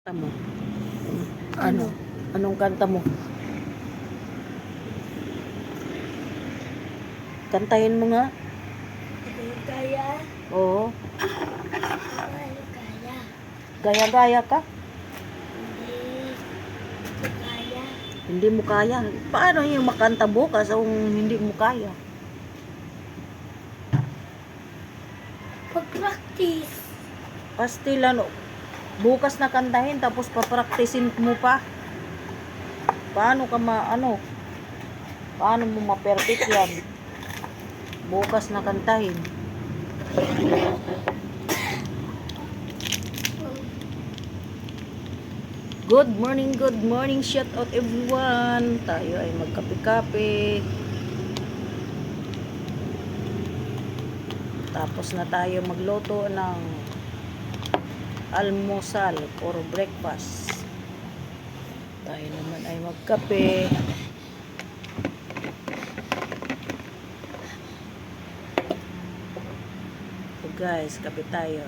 Kanta mo. Ano? Anong kanta mo? Kantahin mo nga. Kaya? Oo. Ano kaya? Gaya-gaya ka. Hindi kaya. Hindi mo kaya. Paano yung makanta bukas kung hindi mo kaya? Pag-practice. Pastilan. Bukas na kantahin tapos papraktisin mo pa. Paano ka paano mo ma-perfect yan? Bukas na kantahin. Good morning, shout out everyone. Tayo ay magkape-kape. Tapos na tayo magluto ng almusal or breakfast. Tayo naman ay magkape. So guys, kape tayo.